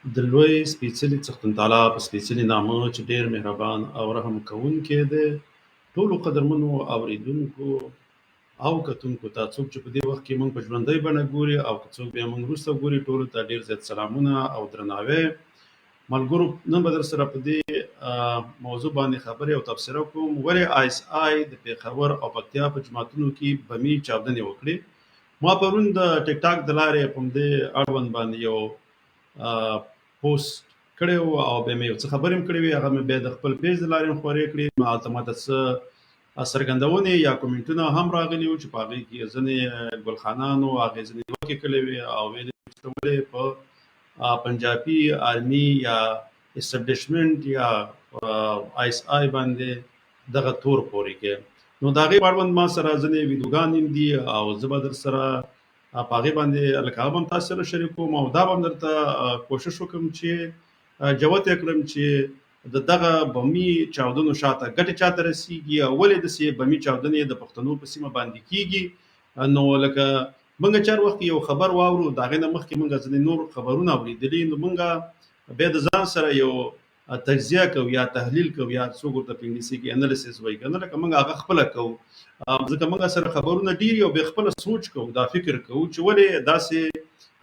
د لوی سپېڅلي څښتن تعالی په سپېڅلي نامه چې ډېر مهربان او رحم کوونکی دی. ټولو قدرمنو اورېدونکو او کتونکو ته، څوک چې په دې وخت کې موږ په ژوندۍ بڼه ګوري او که څوک بیا موږ وروسته ګوري، ټولو ته ډېر زیات سلامونه او درناوی. ملګرو، نن به در سره په دې موضوع باندې خبرې او تبصره کوم، ولې آی اس آی د پېښور او پکتیا په جوماتونو کې بمي چاودنې وکړې. ما پرون د ټیک ټاک د لارې په همدې اړوند باندې یو پوسټ کړی و او بیا مې یو څه خبرې هم کړې وې، هغه مې بیا د خپل پیج د لارې هم خپرې کړې. نو هلته ماته څه څرګندونې یا کومنټونه هم راغلي وو چې په هغې کې ځینې ګل خانانو هغې ځینې نیوکې کړې وې او ویلې چې ولې په پنجابي آرمي یا اسټبلیشمنټ یا آی اس آی باندې دغه تور پورې کې. نو د هغې په اړوند ما سره ځینې ویډیوګانې هم دي او زه به در سره په هغې باندې لکه هغه به هم تاسو سره شریکوم او دا به هم درته کوشش وکړم چې جوت یې کړم چې د دغه بمي چاودنو شاته ګټې چاته رسیږي او ولې داسې بمي چاودنې د پښتنو په سیمه باندې کیږي. نو لکه موږ چې هر وخت یو خبر واورو، د هغې نه مخکې موږ ځینې نور خبرونه اورېدلي، نو موږ بیا د ځان سره یو تجزیه کوو یا تحلیل کوو یا څوک ورته په انګلیسي کې انالیسس وایي که نه، لکه موږ هغه خپله کوو. ځکه موږ سره خبرونه ډېر او بیا خپله سوچ کوو، دا فکر کوو چې ولې داسې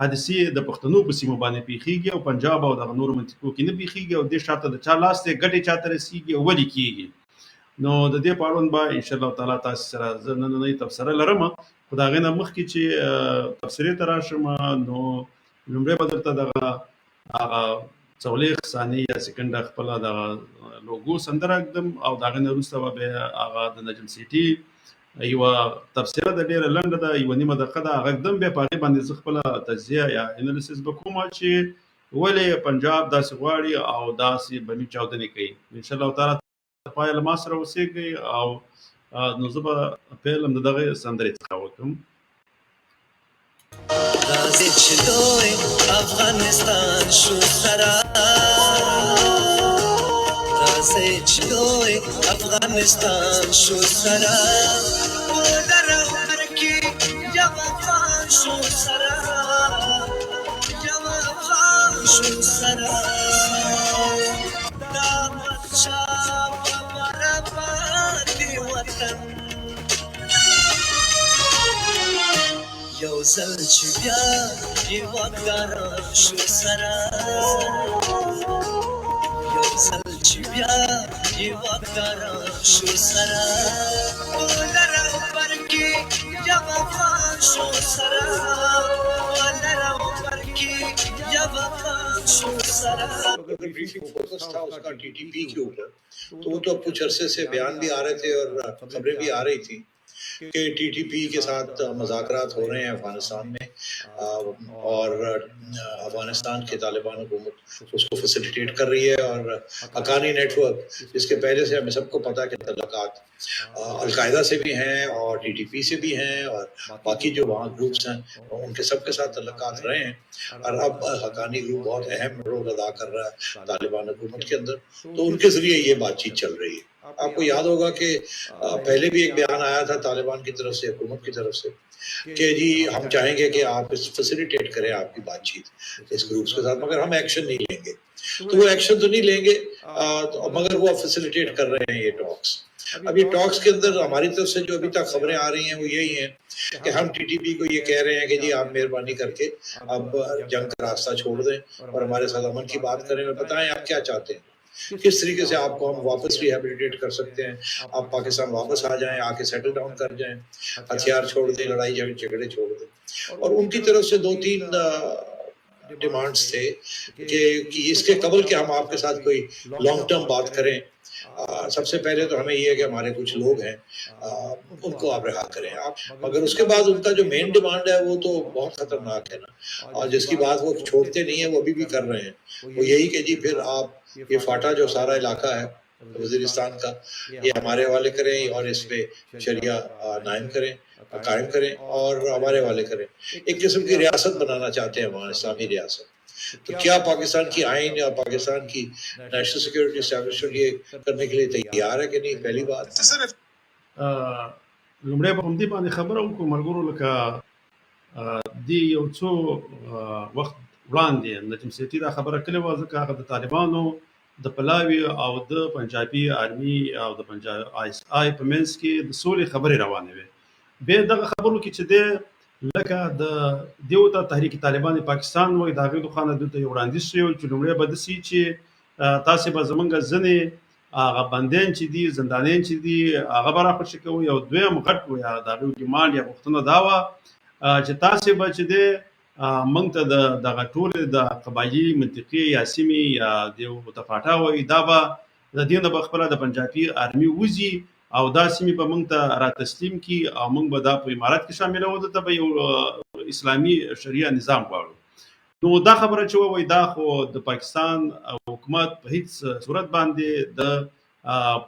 حادثې د پښتنو په سیمو باندې پیښیږي او پنجاب او دغه نورو منطقو کې نه پیښیږي او دې شاته د چا لاس دی، ګټې چاته رسیږي او ولې کیږي. نو د دې په اړوند به انشاءالله تعالی تاسو سره زه نننۍ تبصره لرم. خو د هغې نه مخکې چې تبصرې ته راشم، نو لومړی به درته دغه هغه 40 ثانیې یا سکنډه خپله دغه لوګو سندره ږدم او د هغې نه وروسته به بیا هغه د نجم سیټي یوه تبصره ده، ډېره لنډه ده، یوه نیمه دقیقه ده، هغه ږدم. بیا په هغې باندې زه خپله تجزیه یا انالیسس به کوم چې ولې پنجاب داسې غواړي او داسې بمي چاودنې کوي. انشاءالله تعالی تر پایه له ما سره اوسېږئ او نو زه به پیل هم د دغې سندرې څخه وکړم. راځئ چې لوی افغانستان شو سره، راځئ چې لوی افغانستان شو سره، ولر او برکې یو افغان شو سره، یو افغان شو سره. دا احمدشاه بابا باندې وطن یو ځل چې بیا هېوادګاران شو سره، یو ځل چې بیا هېوادګاران شو سره، ولر او برکې یو افغان شو سره، ولر او برکې یو افغان شو سره. फोकस था उसका टीटीपी के ऊपर, तो वो तो कुछ अरसे से बयान भी आ रहे थे और खबरें भी आ रही थी कि टीटीपी के साथ मुज़ाकरात हो रहे हैं अफगानिस्तान में और अफगानिस्तान के तालिबान हुकूमत उसको फैसिलिटेट कर रही है। और हक्कानी नेटवर्क, जिसके पहले से हमें सबको पता है कि तल्लुकात अलकायदा से भी हैं और टीटीपी से भी हैं और बाकी जो वहाँ ग्रुप्स हैं उनके सबके साथ तल्लुकात रहे हैं। और अब हक्कानी ग्रुप बहुत अहम रोल अदा कर रहा है तालिबान हुकूमत के अंदर, तो उनके ज़रिए ये बातचीत चल रही है। आपको याद होगा कि पहले भी एक बयान आया था तालिबान की तरफ से, हुकूमत की तरफ से, कि जी हम चाहेंगे कि आप इस फैसिलिटेट करें आपकी बातचीत इस ग्रुप्स के साथ, मगर हम एक्शन नहीं लेंगे। तो वो एक्शन तो नहीं लेंगे मगर वो फैसिलिटेट कर रहे हैं ये टॉक्स। अब ये टॉक्स के अंदर हमारी तरफ से जो अभी तक खबरें आ रही हैं वो यही हैं कि हम टीटीपी को ये कह रहे हैं कि जी आप मेहरबानी करके अब जंग का रास्ता छोड़ दें और हमारे साथ अमन की बात करें और बताएं आप क्या चाहते हैं, किस तरीके से आपको हम वापस रिहेबिलिटेट कर सकते हैं, आप पाकिस्तान वापस आ जाएं, आके सेटल डाउन कर जाएं, हथियार छोड़ दें, लड़ाई झगड़े छोड़ दें। और उनकी तरफ से 2-3 डिमांड्स थे कि इसके कबल कि हम आपके साथ कोई लॉन्ग टर्म बात करें, सबसे पहले तो हमें ये है कि हमारे कुछ लोग हैं उनको आप रिहा करें आप, मगर उसके बाद उनका जो मेन डिमांड है वो तो बहुत खतरनाक है ना, और जिसकी बात वो छोड़ते नहीं है, वो अभी भी कर रहे हैं। वो यही कि जी फिर आप ये फाटा जो सारा इलाका है वज़ीरिस्तान का, ये हमारे हवाले करें और इस पे शरिया कायम करें और हमारे हवाले करें। एक किस्म की रियासत बनाना चाहते हैं वहाँ, इस्लामी रियासत। तो क्या पाकिस्तान की आइन या पाकिस्तान की नेशनल सिक्योरिटी एस्टैब्लिशमेंट ये करने के लिए तैयार है कि नहीं? पहली बात لومړی به همدې باندې خبره وکړو ملګرو، لکه دې یو څو وخت وړاندې نجم سیټي دا خبره کړې وه، ځکه هغه د طالبانو د پلاوي او د پنجابي آرمي او د پنجاب آی اس آی په منځ کې د سولې خبرې روانې وې. بیا دغه خبرو کې چې دی لکه د دیو ته تحریک طالبان پاکستان وایي، د هغې لخوا نه دلته یو وړاندیز شوی چې لومړی به داسې چې تاسې به زمونږ ځینې هغه بندیان چې دي، زندانیان چې دي، هغه به راخوشي کوئ. او دویم غټ و یا د هغې ډیمانډ یا غوښتنه دا وه چې تاسې به چې دی موږ ته دغه ټولې د قبایلي منطقې یا سیمې یا د تفاټا وایي، دا به د دې نه به خپله د پنجابي آرمي وځي او دا سیمې به موږ ته را تسلیم کړي او موږ به دا په امارات کې شاملوو، دلته به یو اسلامي شریعه نظام غواړو. نو دا خبره چې ووایي دا خو د پاکستان حکومت په هیڅ صورت باندې د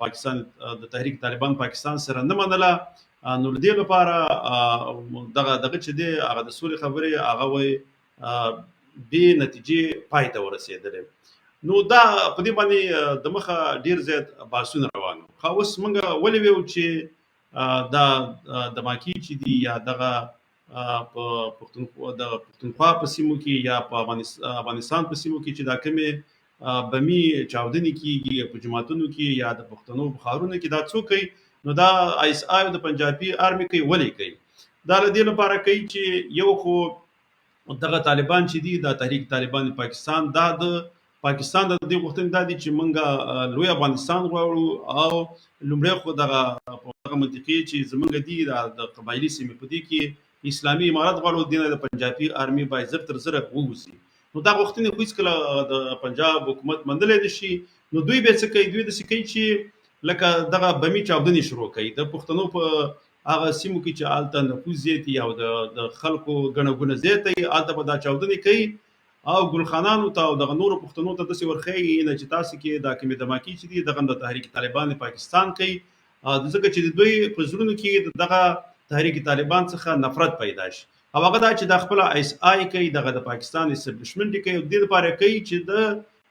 پاکستان د تحریک طالبان پاکستان سره نه منله. نو د دې لپاره دغه چې دی هغه د سولې خبرې هغه وایي بې نتیجې پای ته ورسېدلې. نو دا په دې باندې د مخه ډیر زیات بحثونه روان وو. خو اوس موږ ولې ویو چې دا د ماکي چې دي یا دغه په پښتونخوا په سیمو کې یا په افغانستان په سیمو کې چې دا کومې بمي چاودنې کېږي په جوماتونو کې یا د پښتنو په ښارونو کې، دا څوک کوي؟ نو دا آی اس آی د پنجابي آرمي کوي. ولې کوي؟ دا له دې لپاره کوي چې یو خو دغه طالبان چې دي د تحریک طالبان پاکستان، دا د پاکستان د دې غوښتنې دا دي چې موږ لوی افغانستان غواړو او لومړی خو دغه منطقې چې زموږ دي د قبایلي سیمې په دې کې اسلامي امارات غواړو، دینه د پنجابي آرمي باید زر تر زره ووځي. نو دا غوښتنې خو هېڅکله د پنجاب حکومت منلی نه شي. نو دوی بیا څه کوي؟ دوی داسې کوي چې لکه دغه بمي چاودنې شروع کوي د پښتنو په هغه سیمو کې چې هلته نفوذ زیات وي او د خلکو ګڼه ګوڼه زیاته وي، هلته به دا چاودنې کوي او ګلخانانو ته او دغه نورو پښتنو ته داسې ورښیي نه چې تاسې کې دا کومې دماکي چې دي دغه د تحریک طالبان پاکستان کوي، ځکه چې د دوی په زړونو کې دغه تحریک طالبان څخه نفرت پیدا شي. او هغه دا چې د خپل آی اس آی کوي، دغه د پاکستان اسټابلیشمنټ کوي، د دې لپاره کوي چې د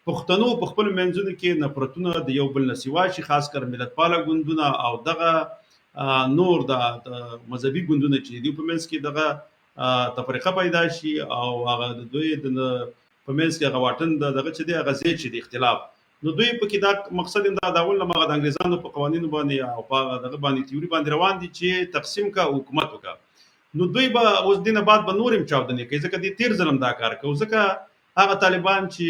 پښتنو په خپل منځونو کې نفرتونه د یو بل نه سوا شي، خاص کر ملت پاله ګوندونه او دغه نور د مذهبي ګوندونه چې دوی په منځ کې دغه تفریقه پیدا شي او هغه د دوی د په منځ کې هغه واټن دغه چې دی هغه زیات شي د اختلاف. نو دوی په کې دا مقصد دا د اول نه د انګریزانو په قوانینو باندې او په دغه باندې تیوري باندې روان دي چې تقسیم کا حکومت وکړه. نو دوی به اوس دینه بعد به نور هم چاودنې کوي، ځکه د تیر ظلم دا کار کوي، ځکه هغه طالبان چې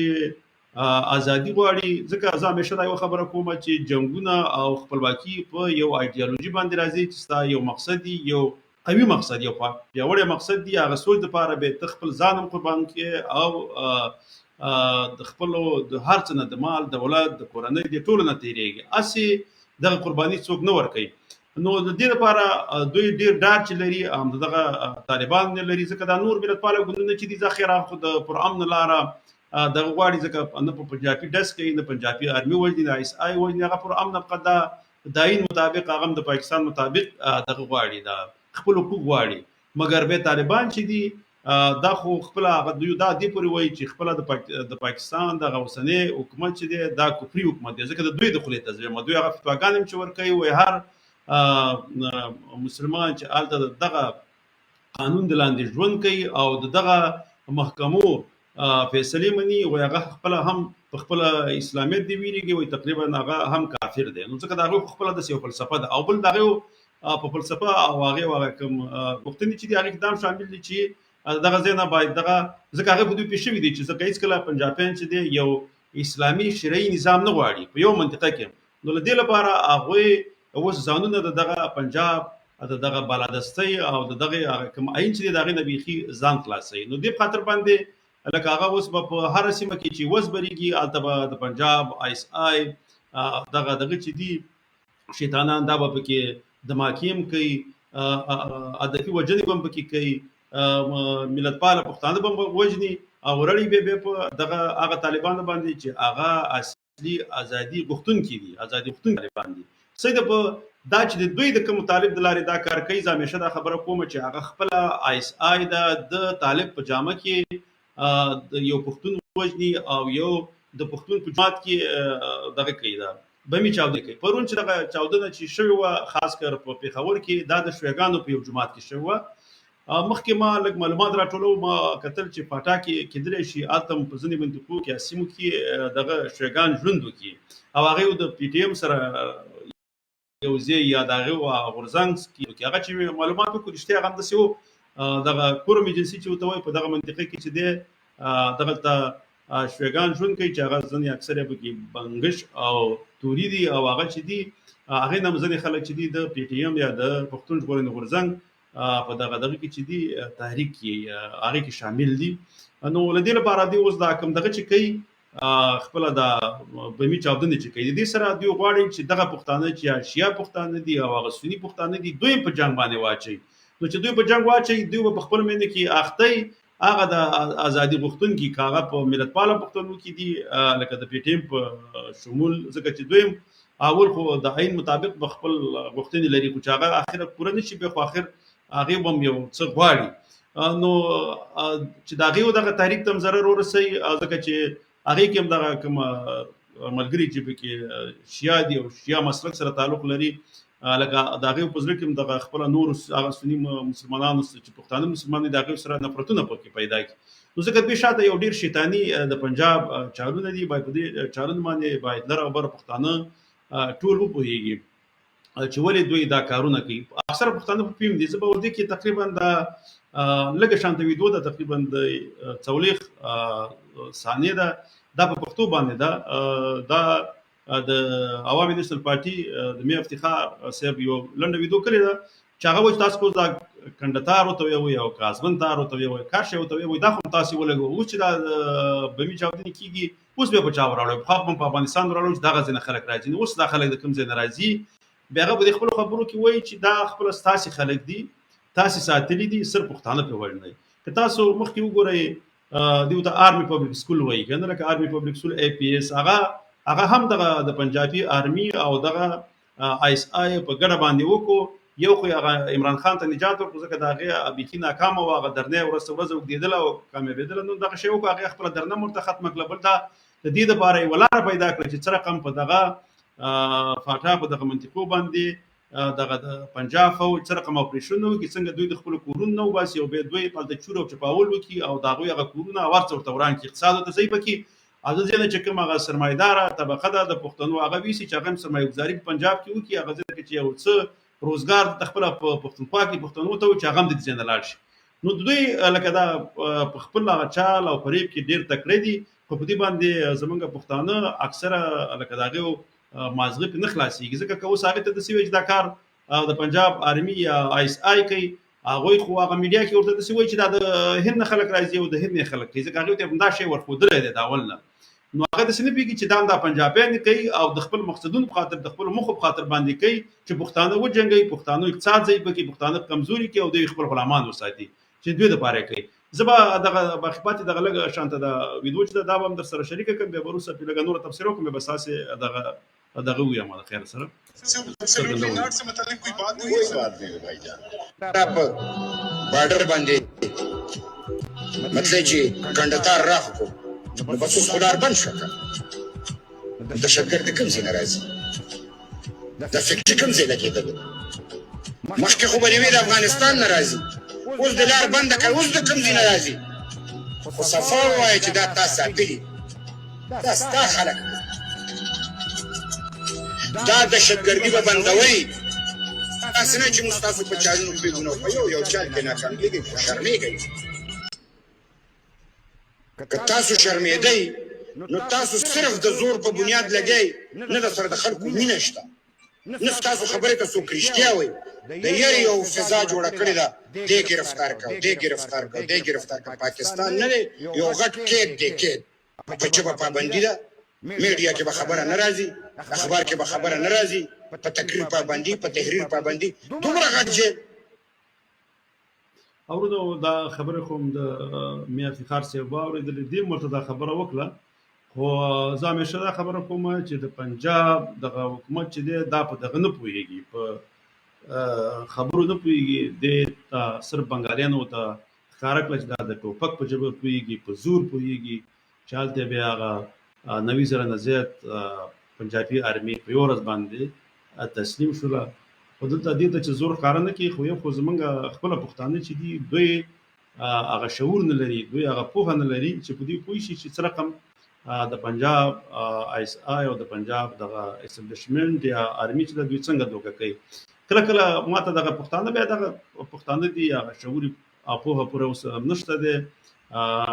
ازادي غواړي. ځکه زه همیشه دا یو خبره کوم چې جنګونه او خپلواکي په یو ایډیالوژي باندې راځي چې ستا یو مقصد دی، یو قوي مقصد، یو پیاوړی مقصد دی. هغه سوچ دپاره به ته خپل ځان هم قربان کړې او د خپلو د هر څه نه د مال، د ولادت، د کورنۍ، د ټولو نه تېرېږي، هسې دغه قرباني څوک نه ورکوي. نو د دې لپاره دوی ډېر ډاډ چې لري دغه طالبان نه لري، ځکه دا نور ملت پاله ګوندونه چې دي ذخیره خو د پرامن لاره دغه غواړي، ځکه نه په پنجابي ډس کوي، نه پنجابي آرمي وژني، نه آی اس آی وژني، هغه پرامن فقط د آیین مطابق هغه د پاکستان مطابق دغه غواړي، د خپل حقوق غواړي. مګر بیا طالبان چې دي دا خو خپل هغه دوی دا دې پورې وایي چې خپل د پاکستان دغه اوسنی حکومت چې دی دا کفري حکومت دی، ځکه د دوی د خولې تزویر دوی هغه فتواګان هم چې ورکوي، وایي هر مسلمان چې هلته دغه قانون د لاندې ژوند کوي او د دغه محکمو فیصلې مني، وایي هغه خپله هم په خپله اسلامیت دی ویرېږي، وایي تقریبا هغه هم کافر دی. نو ځکه د هغوی خپله داسې یو فلسفه ده. او بل د هغې په فلسفه او هغې کوم غوښتنې چې دي هغې کې دا هم شامل دي چې دغه ځای نه باید دغه، ځکه هغه په دوی پېښ شوي دي چې ځکه هېڅکله پنجابیان چې دی یو اسلامي شرعي نظام نه غواړي په یو منطقه کې. نو له دې لپاره هغوی اوس ځانونه د دغه پنجاب د دغه بالادستۍ او د دغه کوم آیین چې دی د هغې نه بیخي ځان خلاصوي. نو دې په خاطر باندې لکه هغه اوس به په هره سیمه کې چې وزبرېږي هلته به د پنجاب آی اس آی دغه چې دي شیطانان دا به پکې دماکي هم کوي، هدفي وژنې به هم پکې کوي، ملت پاله پښتانه به وژني او ورړي به په دغه هغه طالبانو باندې چې هغه اصلي ازادي غوښتونکي دي، ازادي غوښتونکي طالبان دي. څه د دا چې د دوی د کوم طالب د لارې دا کار کوي، زه همیشه دا خبره کوم چې هغه خپله آی اس آی د طالب په جامه کې یو پښتون وژني او یو د پښتون په جماعت کې دغه کوي، دا بمي چاودنې کوي. پرون چې دغه چاودنه چې شوې وه خاص کر په پېښور کې دا د شویګانو په یو جماعت کې شوې وه. مخکې ما لږ معلومات راټولو، ما کتل چې پاټا کې کېدلی شي اتم په ځینې منطقو کې یا سیمو کې دغه شیګان ژوند وکړي او هغه د پی ټی ایم سره یو ځای یا دغه غورځنګ کې هغه چې معلومات وکړي رښتیا هغه همداسې وو. دغه کورم ایجنسي چې ورته وایي په دغه منطقه کې چې دی دغلته شیګان ژوند کوي چې هغه ځینې اکثر یې پکې بنګش او توري دي او هغه چې دي هغې نه ځینې خلک چې دي د پی ټی ایم یا د پښتون ژغورنې غورځنګ په دغه کې چې دي تحریک کې هغه کې شامل دي. نو له دې لپاره دی اوس دا کوم دغه چې کوي خپل د بمی چاودنې چې کوي د دې سره دی غواړي چې دغه پښتانه چې شیا پښتانه دي او هغه سنی پښتانه دي دوی په جنگ باندې واچي. نو چې دوی په جنگ واچي دوی په خپل مینه کې اخته هغه د ازادي غوښتونکي کاغه په ملت پاله پښتنو کې دي لکه د پی ټی ایم په شمول ځکه چې دوی اول خو د عین مطابق په خپل غوښتنې لري خو چې هغه اخر پوره نشي به خو اخر هغه بم یو څه غواړي. نو چې دا غيو دغه تحریک تم ضرر ورسي ځکه چې هغه کې هم دغه کوم ملګری چې به کې شیا دي او شیا مسلک سره تعلق لري لکه دا غيو په ځل کې دغه خپل نور هغه سنی مسلمانانو چې پښتانه مسلمانان دغه سره نفرتونه پکې پیدا کی. نو ځکه به شاته یو ډیر شیطانی د پنجاب چارونه دي باید په دې چارونه باندې باید لر او بر پښتانه ټول وپوهیږي چې ولې دوی دا کارونه کوي. اکثر پښتانه په پیم دي زه به ورته کې تقریبا دا لږ شانته ویډیو ده تقریبا د څولېخ ثانیه ده دا په پښتو باندې دا د عوامي نېشنل پارټي د مې افتخار صاحب یو لنډه ویډیو کړې ده چې هغه وایي تاسو کو دا کندهار ورته وي او کازمن تار ورته وي کاش ورته وي دا خو تاسو ولګو او چې دا بمی چاودنې کیږي اوس به په چا وراړو خو په افغانستان وراړو چې دا غزنه خلک راځي اوس دا خلک د کوم ځای ناراضي بیا هغه په خپل خبرو کې وایي چې دا خپل ستاسي خلک دي تاسو ساتلی دي صرف پښتانه په وړ نه که تاسو مخکې وګورئ دیو ته آرمي پبلک سکول وایي کنه لکه آرمي پبلک سکول اي پی اس هغه هم دغه د پنجابي آرمي او دغه آی اس آی په ګډه باندې وکړو یو خو هغه عمران خان ته نجات ورکړ ځکه دا هغه ابيخي ناکام او هغه درنه ورسره وګدیدل او کامیابیدل نو دغه شی وکړه هغه خپل درنه مرته ختم کړل بل دا د دې لپاره ولاره پیدا کړ چې سره کم په دغه فاټا په دغه منطقو باندې دغه د پنجاب فوج سره کوم اپریشن وکړي څنګه دوی د خپل کورونو نو باسي او به دوی په د چورو چپاول وکړي او دا غوي هغه کورونه ورته وران کې اقتصاد ته ځای پکې ازازینه چې کوم هغه سرمایدار طبقه ده د پښتنو هغه ویسي چې هغه سرمایه‌گذاري په پنجاب کې وکړي هغه ځکه چې یو څه روزګار د خپل پښتونخوا کې پښتنو ته چې هغه د ځین لاړ شي. نو دوی لکه دا په خپل چال او فریب کې ډیر تکړه دي خو په دې باندې زمونږ پښتانه اکثره لکه داغه مازغه په نخلاصيږي ځکه که اوس هغه ته د سیویج دا کار د پنجاب آرمي یا آی اس آی کوي هغه خو هغه میډیا کې ورته د سیویج چې د هند خلک راځي او د هند خلک کوي ځکه هغه ته دا شی ورخودل دی دا ولنه نو هغه د سنې پیږي چې دا پنجابیان کوي او د خپل مقصدون په خاطر د خپل مخ په خاطر باندې کوي چې پښتانه و جنگي پښتانه اقتصاد ځای پکې پښتانه کمزوري کوي او د خپل غلامان وساتي چې دوی د پاره کوي. زبا دغه بخبات دغه لګ شانته دا ویډیو چې دا هم در سره شریک کوم به وروسته په لګ نور تفسیر کوم به اساسه دغه وي ما خیر سره سیلولر سے متعلق کوئی بات نہیں بھائی جان آپ بارڈر باندې مطلب چې کندهار راخو نو بس خدار بن شکه د شګر د کوم ځای ناراضي د فکر کوم ځای لګیدل مخکې خو به د افغانستان ناراضي اوس د لار بند کړ اوس د کوم ځای ناراضي خو صفا وایي چې دا تاسو ساتلي دا ستا خلک دا د شګردي به بندوي تاسو نه چې مستاسو په چالو پیګونو په یو چال کې ناکام کېږي شرمېږي که تاسو شرمېدئ نو تاسو صرف د زور په بنیاد لګئ نه د سره د خلکو مینه شته نه ستاسو خبرې ته څوک رښتیا وایي د یاري یو فضا جوړه کړې ده دې ګرفتار کړه دې ګرفتار کړه دې ګرفتار کړه پاکستان نه دی یو غټ کېد دی کېد په ژبه پابندي ده میډیا کې به خبره نه راځي اخبار کې به خبره نه راځي په تقریر پابندي په تحریر پابندي دومره غټ جیل اورو دا خبره کوم د میا افتخار صاحب اوریدل دي مرته دا خبره وکړه خو زه همیشه دا خبره کوم چې د پنجاب د حکومت چې دی دا په دغه نه پوهیږي په خبرو نه پوهیږي د صرف بنگالیانو ته ښکاره کړه چې دا د ټوپک په ژبه پوهیږي په زور پوهیږي چالته بیا هغه 90 زره نه زیات پنجابي آرمي په یو ورځ باندې تسلیم شوله خو دلته دې ته چې زور ښکاره نه کړي، خو یو خو زمونږ خپله پښتانه چې دي دوی هغه شعور نه لري، دوی هغه پوهه نه لري چې په دې پوه شي چې څه رقم د پنجاب آی اس آی او د پنجاب دغه اسټابلیشمنټ یا آرمي چې دوی څنګه دوکه کوي. کله کله ماته دغه پښتانه بیا دغه پښتانه دي هغه شعور او پوهه پوره اوس نشته دی،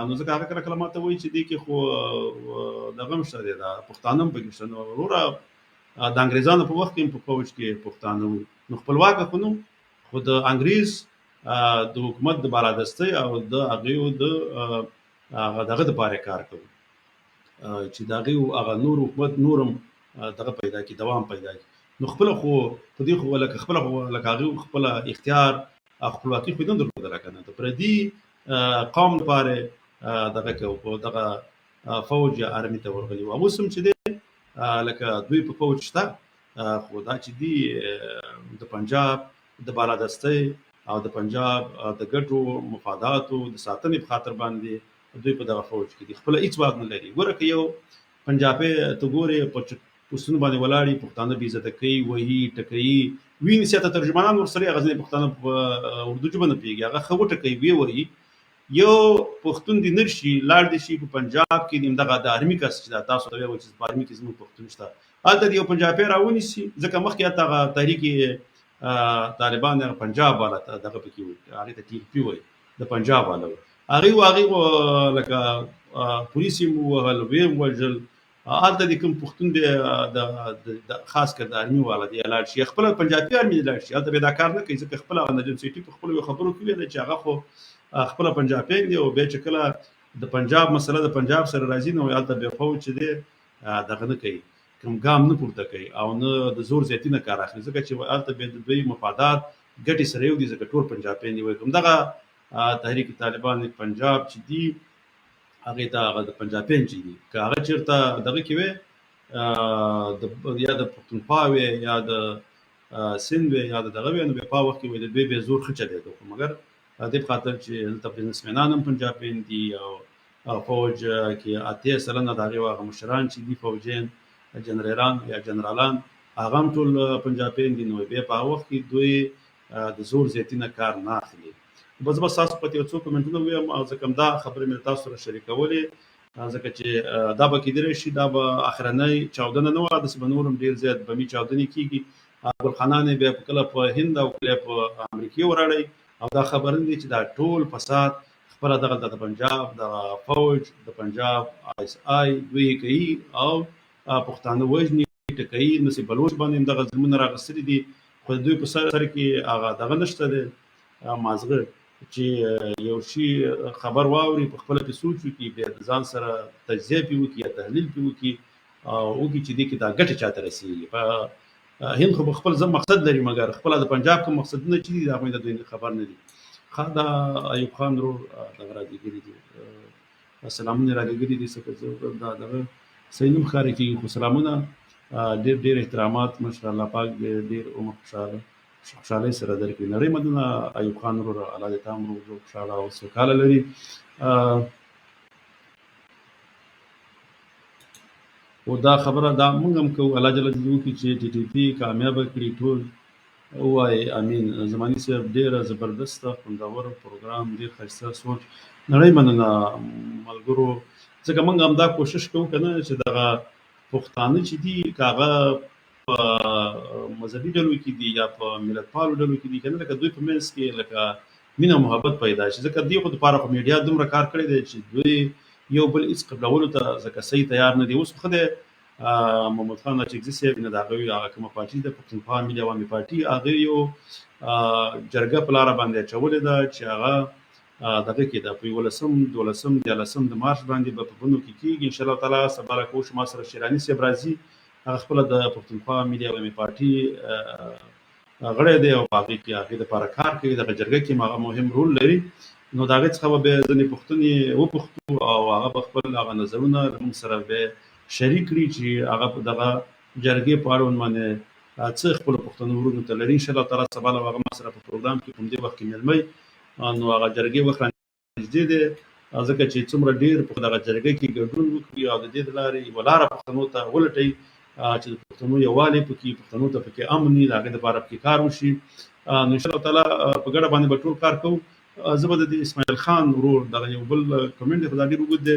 نو ځکه هغه کله کله ماته وایي چې دې کې خو دغه هم شته دی، د پښتانه هم پکې شته. نو وروره د انګریزانو په وخت کې هم په فوج کې پښتانه وو، نو خپلواکه خو نو خو د انګریز د حکومت د بالادستۍ او د هغې د دغه دپاره کار کوي چې د هغې هغه نور حکومت نور هم دغه پیدا کړي، دوام پیدا کړي. نو خپله خو په دې خو لکه خپله خو لکه هغې خپله اختیار او خپلواکي خو یې نه درلودله که نه، د پردي قوم لپاره دغه کوي په دغه فوج یا آرمي ته ورغلي وو. اوس هم چې دی لکه دوی په فوج شته، خو دا چې دي د پنجاب د بالادستۍ او د پنجاب د ګټو مفاداتو د ساتنې په خاطر باندې دوی په دغه فوج کې دي، خپله هېڅ واک نه لري. ګوره که یو پنجابی ته ګورې په پوستونو باندې ولاړ وي، پښتانه بې عزته کوي، وهي ټکوي، ویني سیاته ترجمانان ورسره هغه ځینې پښتانه په اردو ژبه نه پوهېږي، هغه ښه وټکوي ویې وایي. یو پښتون دې نر شي لاړ دې شي په پنجاب کې همدغه د آرمي کس چې دا تاسو ته وایي چې په آرمي کې زموږ پښتون شته، هلته دې یو پنجابی راونیسي، ځکه مخکې هلته هغه تحریک طالبان هغه پنجاب والا دغه پکې وایي، هغې ته ټي پي وایي، د پنجاب والا وایي، هغې لکه پولیس یې ووهل، ویې ووژل. هلته دې کوم پښتون دی خاص کر د آرمي والا دی لاړ شي، خپله پنجابي آرمي دی لاړ شي، هلته بیا دا کار نه کوي، ځکه خپله نجم سیټي په خپلو خبرو کې ویلی چې هغه خو خپله پنجابی دی، او بیا چې کله د پنجاب مسله د پنجاب سره راځي نو هلته بیا فوج چې دی دغه نه کوي، کوم ګام نه پورته کوي او نه د زور زیاتي نه کار اخلي، ځکه چې هلته بیا د دوی مفادات ګټې سره یو دي، ځکه ټول پنجابیان دي. وایي همدغه تحریک طالبان پنجاب چې دي هغې ته هغه د پنجابیان چې دي که هغه چېرته دغه کې وی یا د پښتونخوا وی یا د سند وی یا د دغه وی، نو بیا په وخت کې وایي د دوی بیا زور ښه چلېده، خو مګر دې په خاطر چې دلته بزنسمینان هم پنجابیان دي او فوج کې 80 سلنه د هغې هغه مشران چې دي فوجیان جنرالان یا جنرالان هغه هم ټول پنجابیان دي، نو بیا په هغه وخت کې دوی د زور زیاتي نه کار نه اخلي. بس تاسو په یو څو کمنټونه ووایم، ځکه همدا خبرې مې تاسو سره شریکولې، ځکه چې دا به کیدلی شي دا به اخرنۍ چاودنه نه وه، داسې به نور هم ډېر زیات بمي چاودنې کېږي، ګلخانان یې بیا کله په هند او کله په امریکې وراړئ، او دا خبر نه دی چې دا ټول فساد خپله دغلته د پنجاب د فوج د پنجاب آی اس آی دوی کوي او پښتانه وژني ټکوي، نسي بلوچ باندې هم دغه ظلمونه راغستلي دي، خو د دوی په سر کې هغه دغه نشته دی مازغه چې یو شي خبر واوري په خپله پې سوچ وکړي، بیا د ځان سره تجزیه پې وکړي یا تحلیل پې وکړي او وکړي چې دې کې دا ګټې چاته رسېږي. په هند خو خپل مقصد لري، مګر خپله د پنجاب کوم مقصدونه چې دي د هغوی د دوی خبر نه دي. دا ایوب خان ورور دغه رالیږلي دي، سلامونه یې رالیږلي دي، څه دا دغه صحیح نه ښکاري کېږي، خو سلامونه ډېر ډېر احترامات، مشر الله پاک دې ډېر عمر خوشحالۍ سره درکړي. نړۍ مننه ایوب خان ورور، الله دې تا هم روغ جوړ خوشحاله او سوکاله لري. او دا خبره دا موږ هم کوو، الله جل جلاله وکړي چې ټي ټي پي کامیابه کړي، ټول ووایي امین. زماني صاحب ډېره زبردسته خوندور پروګرام، ډېر ښایسته سوچ. نړۍ مننه ملګرو، ځکه موږ همدا کوشش کوو که نه چې دغه پښتانه چې دي که هغه په مذهبي ډلو کې دي یا په ملتپالو ډلو کې دي که نه، لکه دوی په منځ کې لکه مینه محبت پیدا شي، ځکه دوی خو دپاره خو میډیا دومره کار کړی دی چې دوی یو بل هېڅ قبلولو ته ځکه صحیح تیار نه دي. اوس ښه دی محمد خان اچکزي صاحب نه د هغوی هغه کومه پارټي ده پښتونخوا ملي عوامي پارټي، هغې یو جرګه په لاره باندې اچولې ده چې هغه دغه کې ده په 11 12 13 د مارچ باندې به په بنو کې کېږي انشاءالله تعالی. سبا له کوشش ما سره شیراني صاحب راځي، هغه خپله د پښتونخوا ملي عوامي پارټي غړی دی او په هغې کې هغې دپاره کار کوي، دغه جرګه کې هم هغه مهم رول لري. نو د هغې څخه به بیا ځینې پوښتنې وپوښتو او هغه به خپل هغه نظرونه له موږ سره بیا شریک کړي چې هغه په دغه جرګې په اړوند باندې څه خپلو پښتنو ورونو ته لري. انشاءالله تعالی سبا له هغه ما سره په پروګرام کې په همدې وخت کې مېلمه نو هغه جرګې وخت رانږدې دی، ځکه چې څومره ډېر په دغه جرګه کې ګډون وکړي او د دې د لارې یوه لاره پښتنو ته ولټوي چې د پښتنو یووالی پکې پښتنو ته پکې امن وي د هغې دپاره پکې کار وشي نو انشاءالله تعالی په ګډه باندې به ټول کار کوو زه به د اسماعیل خان ورور دغه یو بل کمنټ دی خو دا ډېر اوږد دی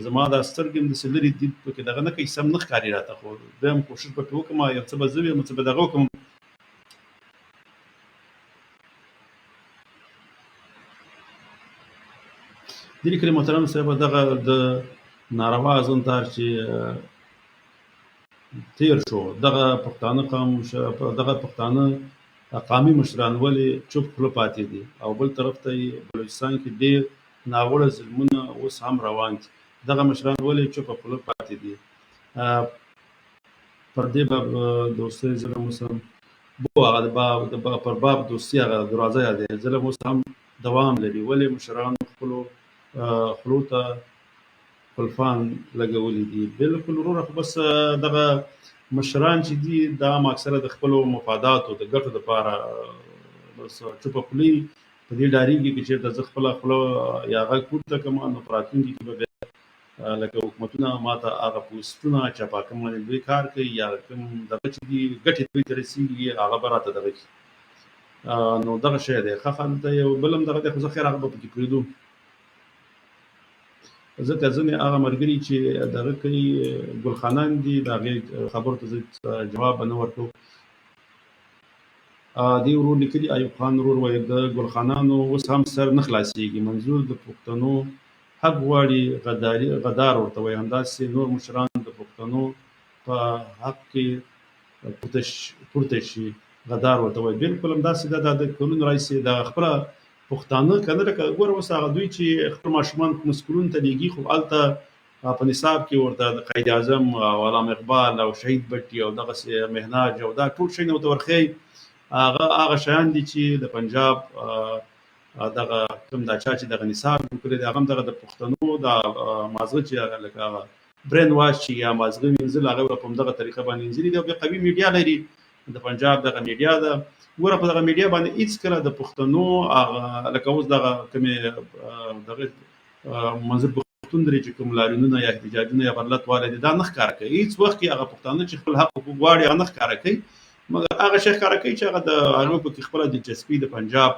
زما دا سترګې هم داسې لرې دي پکې دغه نه کوي سم نه ښکاري راته خو بیا هم کوشش به پرې وکړم یو څه به زه ویم څه به دغه وکړم دې لیکلي محترم صاحب دغه د ناروا ازونتار چې تیر شو دغه پښتانه قوم دغه پښتانه قامي مشران ولې چوپ خوله پاتې دي او بل طرف ته بلوچستان کې ډېر ناوړه ظلمونه اوس هم روان دي دغه مشران ولې چوپ خوله پاتې دي پر دې باب دوستۍ ظلم اوس هم هغه پر باب دوستي هغه دروازه یادې ظلم اوس هم دوام لري ولې مشرانو خپلو خولو ته خلفان لګولي دي بالکل وروره خو بس دغه مشران چې دي دا هم اکثره د خپلو مفاداتو د ګټو دپاره بس چوپه خولي په دې ډارېږي چې چېرته زه خپله خوله یا غږ پورته کړم نو په راتلونکي کې به بیا لکه حکومتونه ماته هغه پوسټونه چاپه کوم باندې دوی کار کوي یا کوم دغه چې دي ګټې دوی ته رسېږي هغه به راته دغه کړي نو دغه شی دی ښه خلک ته یو بل هم دغه دی خو زه خیر هغه به پکې پرېږدو ځکه ځینې هغه ملګري چې دغه کوي ګلخانان دي د هغې خبرو ته زه جواب به نه ورکوم دې ورور لیکلي ایوب خان ورور وایي د ګلخانانو اوس هم سر نه خلاصېږي منظور د پښتنو حق غواړي غدار ورته وایي همداسې نور مشران د پښتنو په حق کې پورته شي غدار ورته وایي بالکل همداسې ده د کلونو راهیسې د خپله پښتانه کنه لکه ګوره اوس هغه دوی چې خپل ماشومان کوم سکولونو ته لېږي خو هلته په نصاب کې ورته د قائد اعظم او علامه اقبال او شهید بټي او دغسې مهناج او دا ټول شیونه ورته ورښیي هغه شیان دي چې د پنجاب دغه کوم دا چا چې دغه نصاب جوړ کړی دی هغه هم دغه د پښتنو د مازغه چې لکه هغه برین واش چې یا مازغه وینځل هغه په همدغه طریقه باندې وینځلي دي او بیا قوي میډیا لري د پنجاب دغه میډیا ده ګوره په دغه میډیا باندې هېڅکله د پښتنو لکه اوس دغه کومې دغه منظور پښتون درې چې کوم لاریونونه یا احتجاجونه یا غرلت والی دي دا نه ښکاره کوي هېڅ وخت کې هغه پښتانه چې خپل حق حقوق غواړي هغه نه ښکاره کوي مګر هغه شی ښکاره کوي چې هغه د هغوی پکې خپله دلچسپي د پنجاب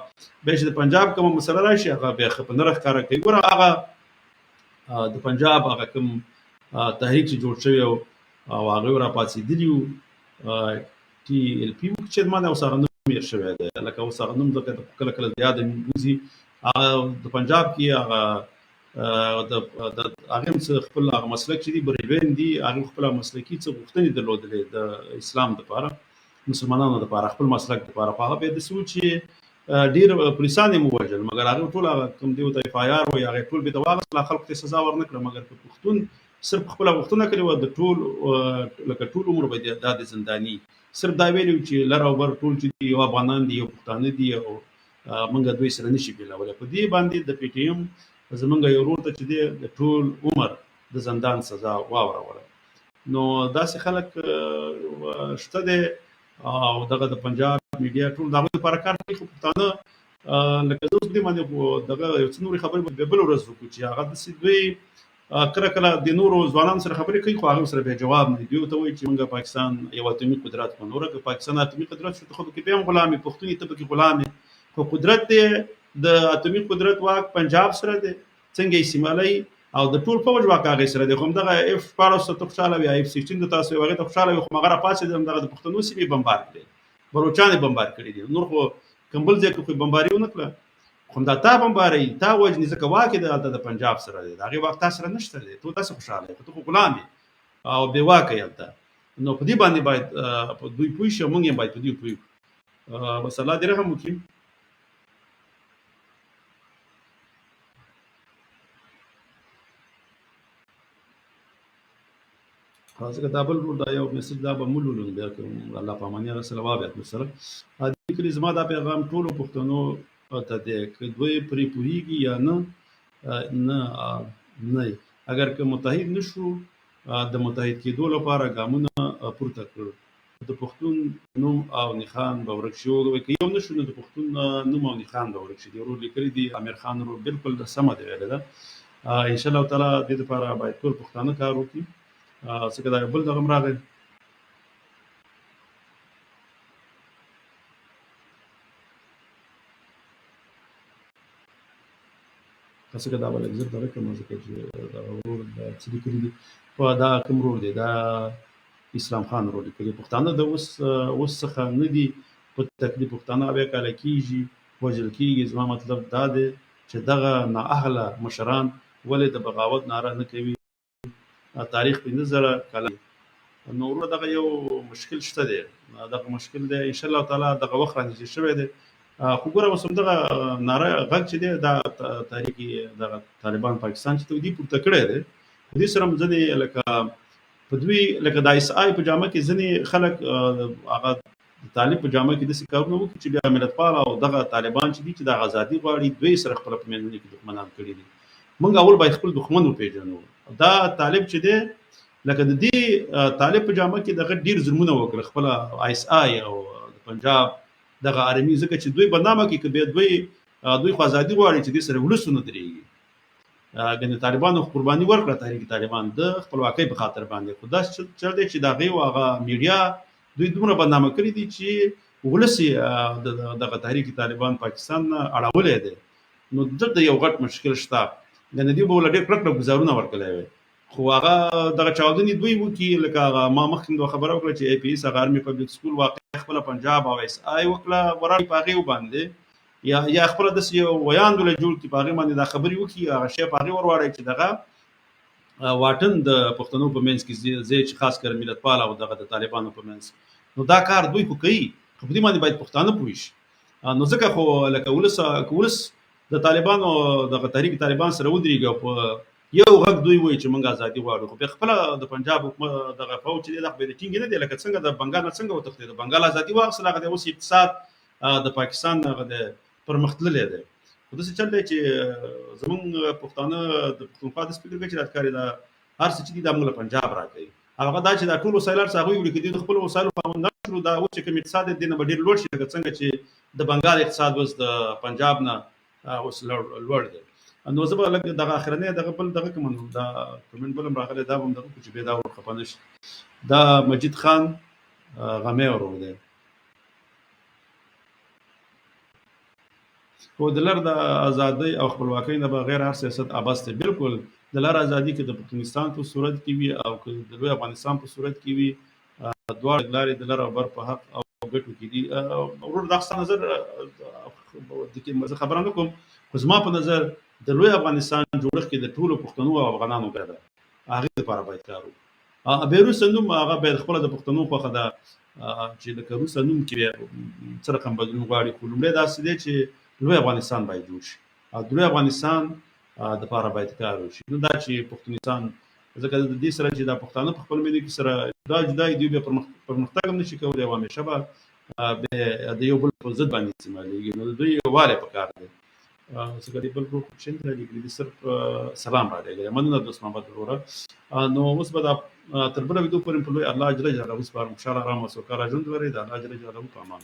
بیا چې د پنجاب کومه مسله راشي هغه بیا په نره ښکاره کوي ګوره هغه د پنجاب هغه کوم تحریک چې جوړ شوی او هغوی راپاڅېدلي وو TLP چې ما دا اوس هغه نوم هېر شوی دی لکه اوس هغه نوم ځکه کله کله د یاده مې وځي د پنجاب کې هغه هغې هم څه خپل هغه مسلک چې دي بریلوین دي هغې خپله مسلکي څه غوښتنې درلودلې د اسلام دپاره مسلمانانو دپاره خپل مسلک دپاره خو هغه بیا داسې و چې ډېر پولیسان یې ووژل مګر هغې ټول هغه کوم دی ورته FIR وایي هغې ټول بېرته واخیستله خلکو ته سزا ورنه کړه مګر که پښتون صرف خپله غوښتنه کړې وه د ټول لکه ټول عمر به دا د زنداني صرف دا ویلي چې لر او بر ټول چې دي یو افغانان دي یو پښتانه دي او موږ دوی سره نه شي بېلولی په دې باندې د PTM زمونږ یو ورور ته چې دی د ټول عمر د زندان سزا واوروله نو داسې خلک شته دی او دغه د پنجاب میډیا ټول د هغوی لپاره کار کوي خو پښتانه لکه زه اوس په دې باندې دغه یو څه نورې خبرې به بله ورځ وکړو چې هغه داسې دوی کله کله د نورو ځوانانو سره خبرې کوي خو هغوی سره بیا جواب نه دوی ورته وایي چې موږ پاکستان یو اتمي قدرت کو نوره که پاکستان اتمي قدرت شو ته خو پکې بیا هم غلام یې پښتون یې ته پکې غلام یې خو قدرت دی د اتمي قدرت واک پنجاب سره دی څنګه یې سیمالۍ او د ټول فوج واک هغې سره دی خو همدغه F-14 ته خوشحاله وي F-16 ته تاسو هغې ته خوشحاله وي خو هغه راپاڅېدل همدغه د پښتنو سیمې بمبار کړې بلوچان یې بمبار کړي دي نور خو کوم بل ځای کې خو بمباري ونه کړه خو همدا تا بمباروي تا وژني ځکه واک یې دلته د پنجاب سره دی د هغې واک تا سره نشته دی ته داسې خوشحاله یې خو ته خو غلام یې او بې واکه یې هلته نو په دې باندې باید دوی پوه شي او موږ یې باید په دې پوه کړو بس الله دې رحم وکړي ځکه دا بل ورور دا یو میسج دا به مو لولو بیا که الله په اماني هغه سره وابیا کړو سره دې کلي زما دا پیغام ټولو پښتنو ته دی که دوی پرې پوهېږي یا نه اگر که متحد نه شو د متحد کېدو لپاره ګامونه پورته کړو د پښتون نوم او نښان به ورک شي که یو نه شو نو د پښتون نوم او نښان به ورک شي دې ورور لیکلي دي امیر خان ورور بالکل سمه دی ویلې ده انشاءالله تعالی دې دپاره باید ټول پښتانه کار وکړي ځکه دا یو بل دغه هم راغی هسه که دا به لږ زر دغه کړم ځکه چې دغه ورور دا څه لیکلي دي په دا کوم ورور دی دا اسلام خان ورور لیکلي پښتانه د اوس څخه نه دي په تکلیف پښتانه اویا کاله کېږي وژل کېږي زما مطلب دا دی چې دغه نااهله مشران ولې د بغاوت ناره نه کوي تاریخ 15,000 کاله نو ورور دغه یو مشکل شته دی دغه مشکل دی ان شاء الله تعالی دغه وخت رانږدې شوی دی خو ګوره اوس هم دغه ناره غږ چې دی دا تاریخي دغه طالبان پاکستان چې دوی پورته کړی دی په دې سره هم ځینې لکه په دوی لکه د آی اس آی په جامه کې ځینې خلک هغه طالب په جامه کې داسې کارونه وکړي چې بیا ملتپال او دغه طالبان چې دي چې د ازادي غواړي دوی سره خپل په منځ کې دښمنان کړي دي موږ اول باید خپل دښمن وپېژنو دا طالب چې دی لکه د دې طالب په جامه کې دغه ډیر ظلمونه وکړل خپل آی اس آی او پنجاب دغه آرمي ځکه چې دوی بدنامه کې کبه دوی خو ازادي غواړي چې دې سره ولسونه درېږي ګنې طالبانو قرباني ورکړه تحریک طالبان د خپلواکۍ په خاطر باندې خو دا چل دی چې دغه هغه میډیا دوی دومره بدنامه کړی دي چې ولس دغه تحریک طالبان پاکستان اړولې ده نو دلته یو غټ مشکل شته ګنې دوی به ولډې کړکړه گزارونه ورکړي وي خو هغه دغه چاودنې دوی وکي لکه ما مخکې خبره وکړه چې ای پی ایس آرمي پبلک سکول واقع خپل پنجاب او اس آی وکړه ورای پاغي وباندې یا خپل د یو ویان ول جوړ کی پاغي باندې دا خبري وکي هغه شی پاغي ورواړي چې دغه واټن د پښتنو په منځ کې زی چې خاص کر ملتپال او دغه د طالبانو په منځ نو دا کار دوی کو کوي خو دې باندې باید پښتانه پوښ نو ځکه خو لکه ولس د طالبانو دغه تحریک طالبان سره ودرېږي په یو غږ دوی وایي چې موږ ازادي غواړو خو په خپل د پنجاب حکومت دغه فوج دی دغه به ټینګ نه دی لکه څنګه د بنگال څنګه وتښتید د بنگال ازادي واخصه هغه د اوس اقتصاد د پاکستان هغه د پرمختللې ده خو داسې چل دی چې زمونږ پښتانه د پښتونخوا د سپیکر کې چې راځي دا هر څه چې دی د موږ پنجاب راځي هغه دا چې دا ټول وسایل سره وي چې د خپل وسایل خاوندان شروع دا و چې کوم اقتصاد د نه ډیر لوړ شي څنګه چې د بنگال اقتصاد وس د پنجاب نه اوس لوړ دی نو زه به لکه دغه اخرنه دغه بل دغه کوم دا کومن بل راغله دا هم دغه چې به دا ورخپنش دا مجید خان غمه ورو دی خو د لر د ازادۍ او خپلواکۍ نه بغیر هر سیاست عباس دی بالکل د لر ازادي کې د پاکستان په صورت کې وي او د لوی افغانستان په صورت کې وي دوه لارې د لر او بر په حق او ګټو کې دي ورور د احسان نظر د کې خبرانه کوم خو زما په نظر د لوی افغانستان جوړښت کې د ټولو پښتنو او افغانانو ګډه هغه لپاره باید کارو بیروس نوم هغه باید خپل د پښتنو په خدا چې د کروس نوم کې سره کوم بدلون غواړي خو لومړی داسې دی چې لوی افغانستان باید جوړ شي د لوی افغانستان د لپاره باید کار وشي نو دا چې پښتونستان ځکه د دې سره چې د پښتانه په خپل ملي کې سره دا جدای دی به پرمختګ هم نشي کولای او همیشه به د یو بل په ضد باندې استعمالېږي نو دوی یووالی پکار دی څنګه دی بل ګروپ شین ته لګري صرف سلام را لګري مننه دوست محمد وروره نو اوس به تر بل ویډیو پورې په لوی الله جل جلاله اوس بار ان شاء الله رحم وسوکه راځم دوی د الله جل جلاله په امان